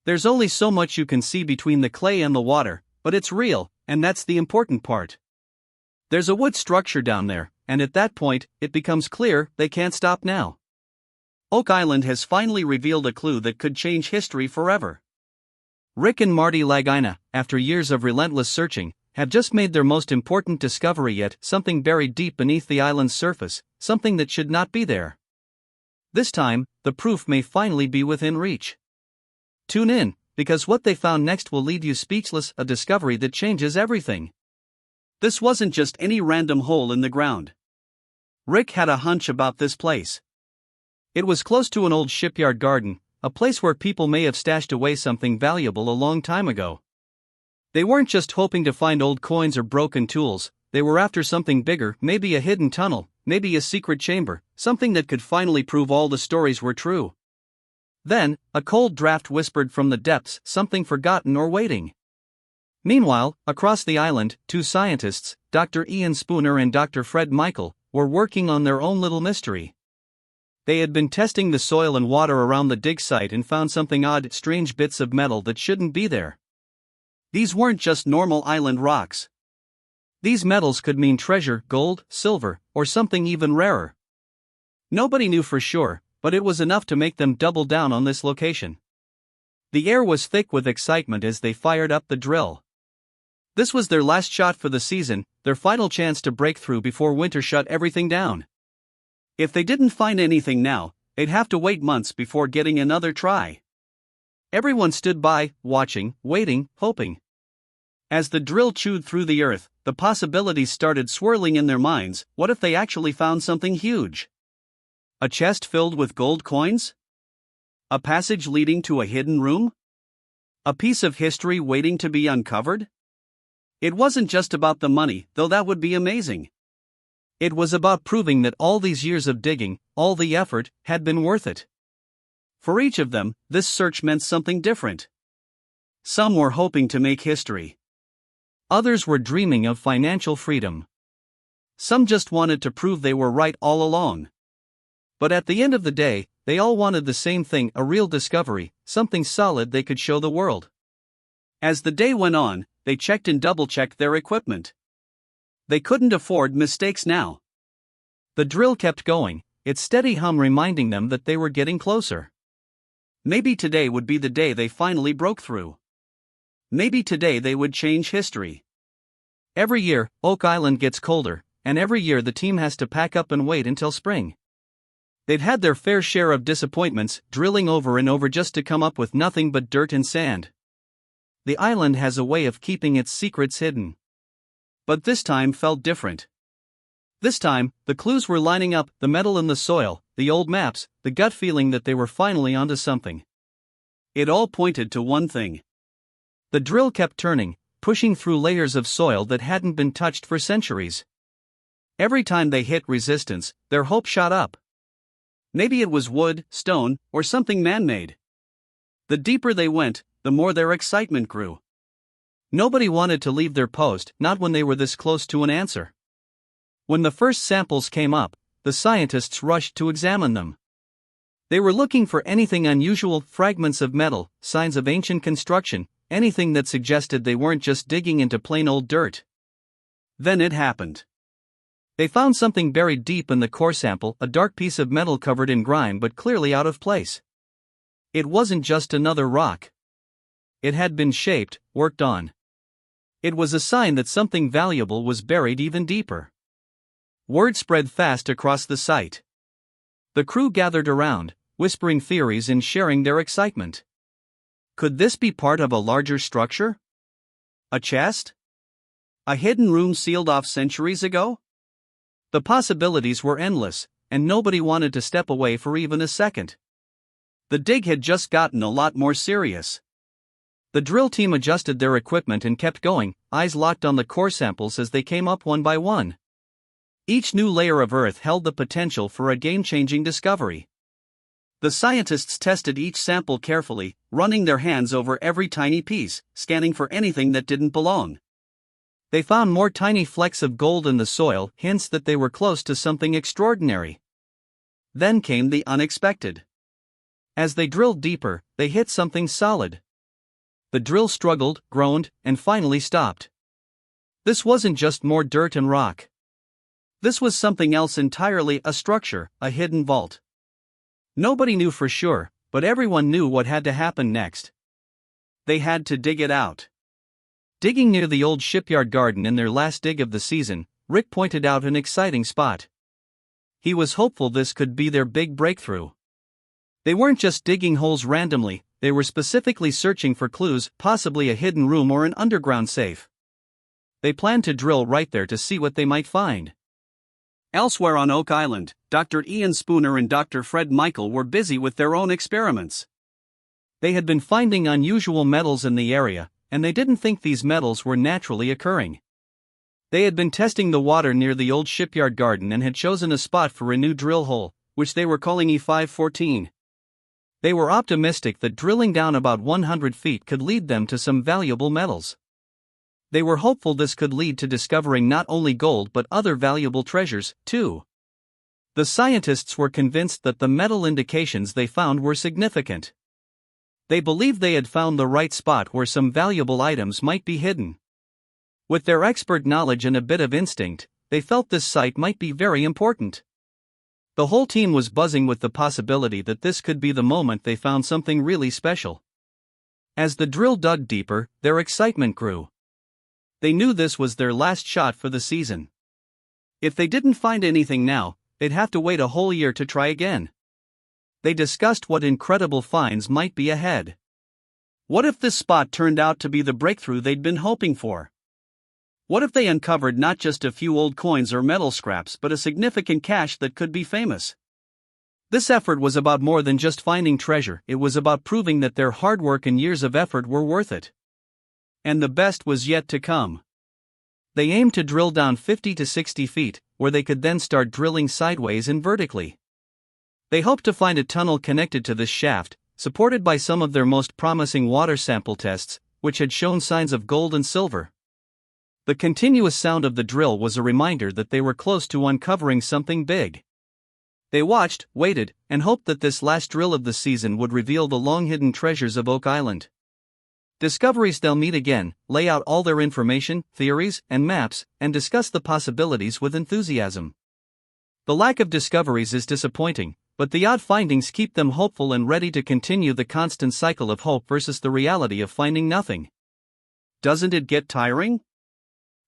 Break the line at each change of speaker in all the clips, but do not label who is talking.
There's only so much you can see between the clay and the water, but it's real, and that's the important part. There's a wood structure down there, and at that point, it becomes clear they can't stop now. Oak Island has finally revealed a clue that could change history forever. Rick and Marty Lagina, after years of relentless searching, have just made their most important discovery yet, something buried deep beneath the island's surface, something that should not be there. This time, the proof may finally be within reach. Tune in, because what they found next will leave you speechless, a discovery that changes everything. This wasn't just any random hole in the ground. Rick had a hunch about this place. It was close to an old shipyard garden, a place where people may have stashed away something valuable a long time ago. They weren't just hoping to find old coins or broken tools, they were after something bigger, maybe a hidden tunnel, maybe a secret chamber, something that could finally prove all the stories were true. Then, a cold draft whispered from the depths, something forgotten or waiting. Meanwhile, across the island, two scientists, Dr. Ian Spooner and Dr. Fred Michael, were working on their own little mystery. They had been testing the soil and water around the dig site and found something odd, strange bits of metal that shouldn't be there. These weren't just normal island rocks. These metals could mean treasure, gold, silver, or something even rarer. Nobody knew for sure, but it was enough to make them double down on this location. The air was thick with excitement as they fired up the drill. This was their last shot for the season, their final chance to break through before winter shut everything down. If they didn't find anything now, they'd have to wait months before getting another try. Everyone stood by, watching, waiting, hoping. As the drill chewed through the earth, the possibilities started swirling in their minds. What if they actually found something huge? A chest filled with gold coins? A passage leading to a hidden room? A piece of history waiting to be uncovered? It wasn't just about the money, though that would be amazing. It was about proving that all these years of digging, all the effort, had been worth it. For each of them, this search meant something different. Some were hoping to make history. Others were dreaming of financial freedom. Some just wanted to prove they were right all along. But at the end of the day, they all wanted the same thing, a real discovery, something solid they could show the world. As the day went on, they checked and double-checked their equipment. They couldn't afford mistakes now. The drill kept going, its steady hum reminding them that they were getting closer. Maybe today would be the day they finally broke through. Maybe today they would change history. Every year, Oak Island gets colder, and every year the team has to pack up and wait until spring. They'd had their fair share of disappointments, drilling over and over just to come up with nothing but dirt and sand. The island has a way of keeping its secrets hidden. But this time felt different. This time, the clues were lining up, the metal in the soil, the old maps, the gut feeling that they were finally onto something. It all pointed to one thing. The drill kept turning, pushing through layers of soil that hadn't been touched for centuries. Every time they hit resistance, their hope shot up. Maybe it was wood, stone, or something man-made. The deeper they went, the more their excitement grew. Nobody wanted to leave their post, not when they were this close to an answer. When the first samples came up, the scientists rushed to examine them. They were looking for anything unusual, fragments of metal, signs of ancient construction, anything that suggested they weren't just digging into plain old dirt. Then it happened. They found something buried deep in the core sample, a dark piece of metal covered in grime but clearly out of place. It wasn't just another rock. It had been shaped, worked on. It was a sign that something valuable was buried even deeper. Word spread fast across the site. The crew gathered around, whispering theories and sharing their excitement. Could this be part of a larger structure? A chest? A hidden room sealed off centuries ago? The possibilities were endless, and nobody wanted to step away for even a second. The dig had just gotten a lot more serious. The drill team adjusted their equipment and kept going, eyes locked on the core samples as they came up one by one. Each new layer of earth held the potential for a game-changing discovery. The scientists tested each sample carefully, running their hands over every tiny piece, scanning for anything that didn't belong. They found more tiny flecks of gold in the soil, hints that they were close to something extraordinary. Then came the unexpected. As they drilled deeper, they hit something solid. The drill struggled, groaned, and finally stopped. This wasn't just more dirt and rock. This was something else entirely, a structure, a hidden vault. Nobody knew for sure, but everyone knew what had to happen next. They had to dig it out. Digging near the old shipyard garden in their last dig of the season, Rick pointed out an exciting spot. He was hopeful this could be their big breakthrough. They weren't just digging holes randomly, they were specifically searching for clues, possibly a hidden room or an underground safe. They planned to drill right there to see what they might find. Elsewhere on Oak Island, Dr. Ian Spooner and Dr. Fred Michael were busy with their own experiments. They had been finding unusual metals in the area, and they didn't think these metals were naturally occurring. They had been testing the water near the old shipyard garden and had chosen a spot for a new drill hole, which they were calling E514. They were optimistic that drilling down about 100 feet could lead them to some valuable metals. They were hopeful this could lead to discovering not only gold but other valuable treasures, too. The scientists were convinced that the metal indications they found were significant. They believed they had found the right spot where some valuable items might be hidden. With their expert knowledge and a bit of instinct, they felt this site might be very important. The whole team was buzzing with the possibility that this could be the moment they found something really special. As the drill dug deeper, their excitement grew. They knew this was their last shot for the season. If they didn't find anything now, they'd have to wait a whole year to try again. They discussed what incredible finds might be ahead. What if this spot turned out to be the breakthrough they'd been hoping for? What if they uncovered not just a few old coins or metal scraps but a significant cache that could be famous? This effort was about more than just finding treasure, it was about proving that their hard work and years of effort were worth it. And the best was yet to come. They aimed to drill down 50 to 60 feet, where they could then start drilling sideways and vertically. They hoped to find a tunnel connected to this shaft, supported by some of their most promising water sample tests, which had shown signs of gold and silver. The continuous sound of the drill was a reminder that they were close to uncovering something big. They watched, waited, and hoped that this last drill of the season would reveal the long-hidden treasures of Oak Island. Discoveries. They'll meet again, lay out all their information, theories, and maps, and discuss the possibilities with enthusiasm. The lack of discoveries is disappointing, but the odd findings keep them hopeful and ready to continue the constant cycle of hope versus the reality of finding nothing. Doesn't it get tiring?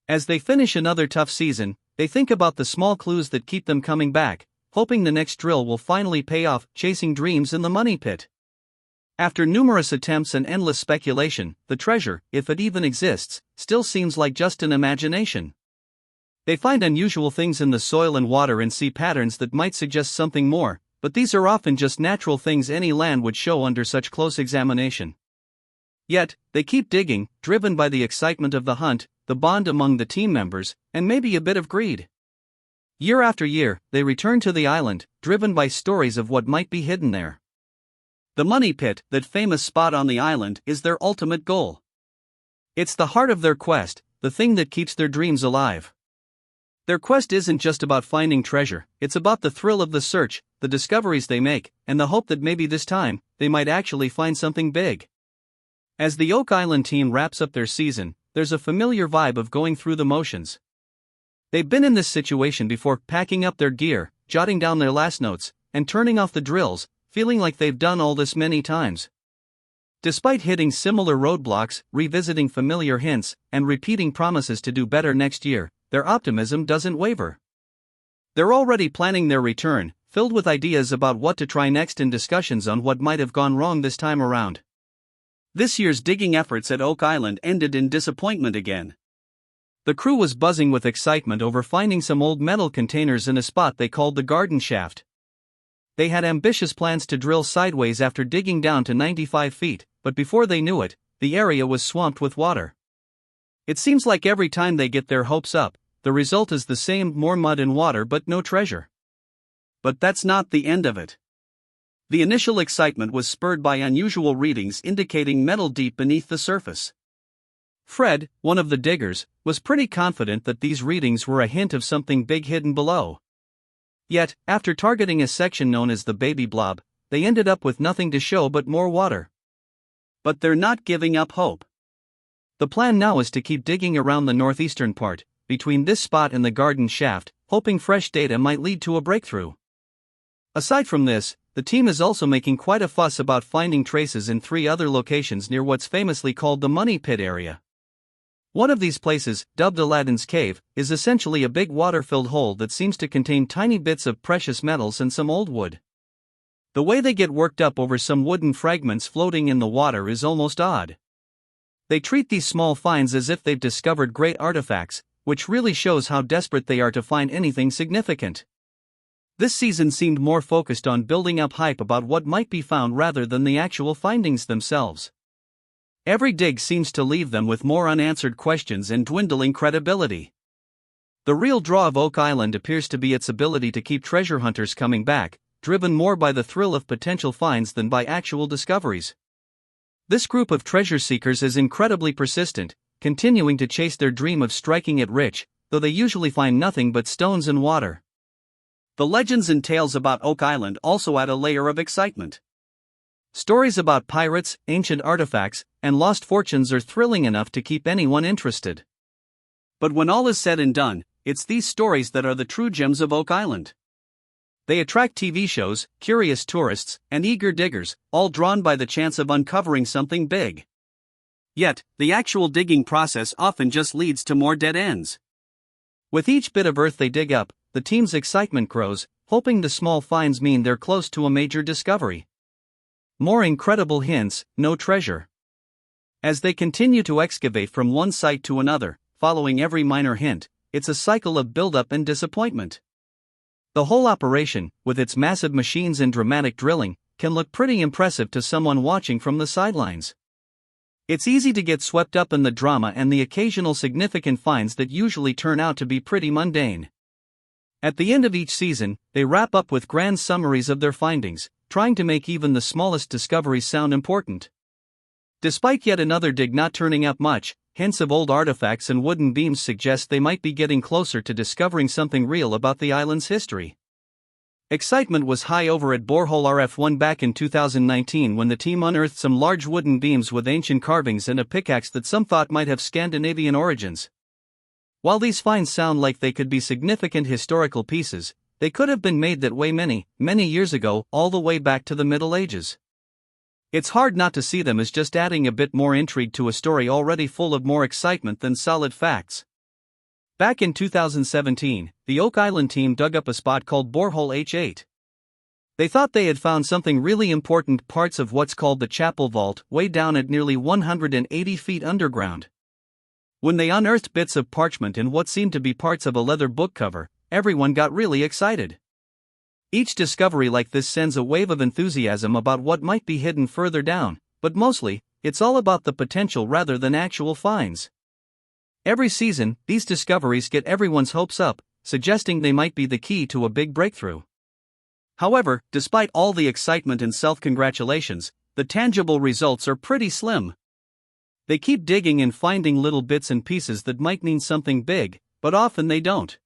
As they finish another tough season, they think about the small clues that keep them coming back, hoping the next drill will finally pay off, chasing dreams in the money pit. After numerous attempts and endless speculation, the treasure, if it even exists, still seems like just an imagination. They find unusual things in the soil and water and see patterns that might suggest something more, but these are often just natural things any land would show under such close examination. Yet, they keep digging, driven by the excitement of the hunt, the bond among the team members, and maybe a bit of greed. Year after year, they return to the island, driven by stories of what might be hidden there. The money pit, that famous spot on the island, is their ultimate goal. It's the heart of their quest, the thing that keeps their dreams alive. Their quest isn't just about finding treasure, it's about the thrill of the search, the discoveries they make, and the hope that maybe this time, they might actually find something big. As the Oak Island team wraps up their season, there's a familiar vibe of going through the motions. They've been in this situation before, packing up their gear, jotting down their last notes, and turning off the drills, feeling like they've done all this many times. Despite hitting similar roadblocks, revisiting familiar hints, and repeating promises to do better next year, their optimism doesn't waver. They're already planning their return, filled with ideas about what to try next and discussions on what might have gone wrong this time around. This year's digging efforts at Oak Island ended in disappointment again. The crew was buzzing with excitement over finding some old metal containers in a spot they called the garden shaft. They had ambitious plans to drill sideways after digging down to 95 feet, but before they knew it, the area was swamped with water. It seems like every time they get their hopes up, the result is the same: more mud and water but no treasure. But that's not the end of it. The initial excitement was spurred by unusual readings indicating metal deep beneath the surface. Fred, one of the diggers, was pretty confident that these readings were a hint of something big hidden below. Yet, after targeting a section known as the baby blob, they ended up with nothing to show but more water. But they're not giving up hope. The plan now is to keep digging around the northeastern part, between this spot and the garden shaft, hoping fresh data might lead to a breakthrough. Aside from this, the team is also making quite a fuss about finding traces in 3 other locations near what's famously called the Money Pit area. One of these places, dubbed Aladdin's Cave, is essentially a big water-filled hole that seems to contain tiny bits of precious metals and some old wood. The way they get worked up over some wooden fragments floating in the water is almost odd. They treat these small finds as if they've discovered great artifacts, which really shows how desperate they are to find anything significant. This season seemed more focused on building up hype about what might be found rather than the actual findings themselves. Every dig seems to leave them with more unanswered questions and dwindling credibility. The real draw of Oak Island appears to be its ability to keep treasure hunters coming back, driven more by the thrill of potential finds than by actual discoveries. This group of treasure seekers is incredibly persistent, continuing to chase their dream of striking it rich, though they usually find nothing but stones and water. The legends and tales about Oak Island also add a layer of excitement. Stories about pirates, ancient artifacts, and lost fortunes are thrilling enough to keep anyone interested. But when all is said and done, it's these stories that are the true gems of Oak Island. They attract TV shows, curious tourists, and eager diggers, all drawn by the chance of uncovering something big. Yet, the actual digging process often just leads to more dead ends. With each bit of earth they dig up, the team's excitement grows, hoping the small finds mean they're close to a major discovery. More incredible hints, no treasure. As they continue to excavate from one site to another, following every minor hint, it's a cycle of buildup and disappointment. The whole operation, with its massive machines and dramatic drilling, can look pretty impressive to someone watching from the sidelines. It's easy to get swept up in the drama and the occasional significant finds that usually turn out to be pretty mundane. At the end of each season, they wrap up with grand summaries of their findings, trying to make even the smallest discoveries sound important. Despite yet another dig not turning up much, hints of old artifacts and wooden beams suggest they might be getting closer to discovering something real about the island's history. Excitement was high over at Borehole RF1 back in 2019 when the team unearthed some large wooden beams with ancient carvings and a pickaxe that some thought might have Scandinavian origins. While these finds sound like they could be significant historical pieces, they could have been made that way many years ago, all the way back to the Middle Ages. It's hard not to see them as just adding a bit more intrigue to a story already full of more excitement than solid facts. Back in 2017, the Oak Island team dug up a spot called Borehole H8. They thought they had found something really important, parts of what's called the Chapel Vault, way down at nearly 180 feet underground. When they unearthed bits of parchment and what seemed to be parts of a leather book cover, everyone got really excited. Each discovery like this sends a wave of enthusiasm about what might be hidden further down, but mostly, it's all about the potential rather than actual finds. Every season, these discoveries get everyone's hopes up, suggesting they might be the key to a big breakthrough. However, despite all the excitement and self-congratulations, the tangible results are pretty slim. They keep digging and finding little bits and pieces that might mean something big, but often they don't.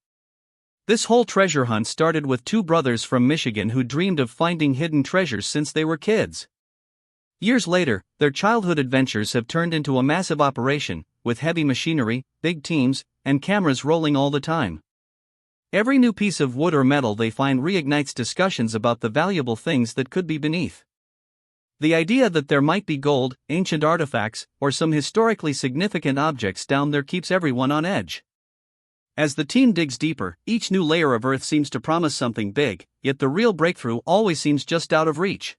This whole treasure hunt started with 2 brothers from Michigan who dreamed of finding hidden treasures since they were kids. Years later, their childhood adventures have turned into a massive operation, with heavy machinery, big teams, and cameras rolling all the time. Every new piece of wood or metal they find reignites discussions about the valuable things that could be beneath. The idea that there might be gold, ancient artifacts, or some historically significant objects down there keeps everyone on edge. As the team digs deeper, each new layer of earth seems to promise something big, yet the real breakthrough always seems just out of reach.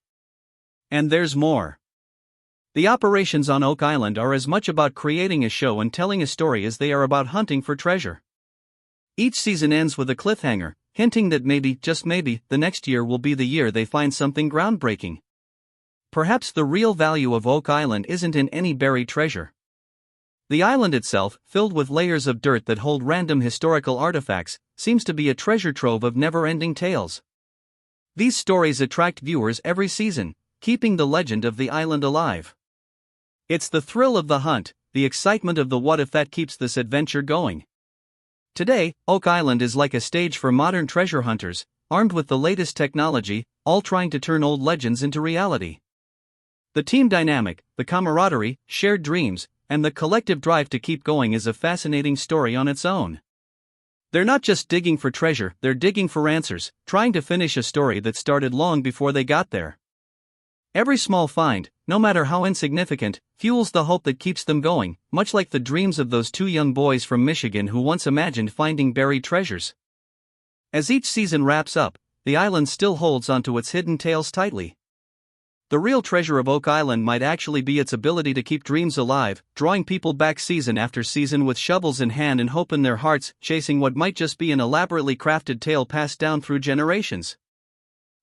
And there's more. The operations on Oak Island are as much about creating a show and telling a story as they are about hunting for treasure. Each season ends with a cliffhanger, hinting that maybe, just maybe, the next year will be the year they find something groundbreaking. Perhaps the real value of Oak Island isn't in any buried treasure. The island itself, filled with layers of dirt that hold random historical artifacts, seems to be a treasure trove of never-ending tales. These stories attract viewers every season, keeping the legend of the island alive. It's the thrill of the hunt, the excitement of the what-if that keeps this adventure going. Today, Oak Island is like a stage for modern treasure hunters, armed with the latest technology, all trying to turn old legends into reality. The team dynamic, the camaraderie, shared dreams, and the collective drive to keep going is a fascinating story on its own. They're not just digging for treasure, they're digging for answers, trying to finish a story that started long before they got there. Every small find, no matter how insignificant, fuels the hope that keeps them going, much like the dreams of those two young boys from Michigan who once imagined finding buried treasures. As each season wraps up, the island still holds onto its hidden tales tightly. The real treasure of Oak Island might actually be its ability to keep dreams alive, drawing people back season after season with shovels in hand and hope in their hearts, chasing what might just be an elaborately crafted tale passed down through generations.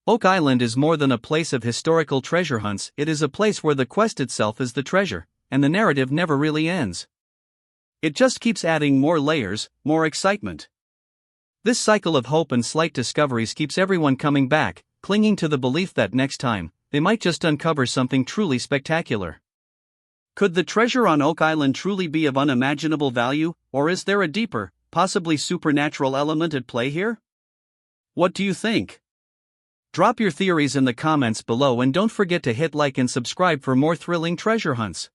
Oak Island is more than a place of historical treasure hunts, it is a place where the quest itself is the treasure, and the narrative never really ends. It just keeps adding more layers, more excitement. This cycle of hope and slight discoveries keeps everyone coming back, clinging to the belief that next time, they might just uncover something truly spectacular. Could the treasure on Oak Island truly be of unimaginable value, or is there a deeper, possibly supernatural element at play here? What do you think? Drop your theories in the comments below and don't forget to hit like and subscribe for more thrilling treasure hunts.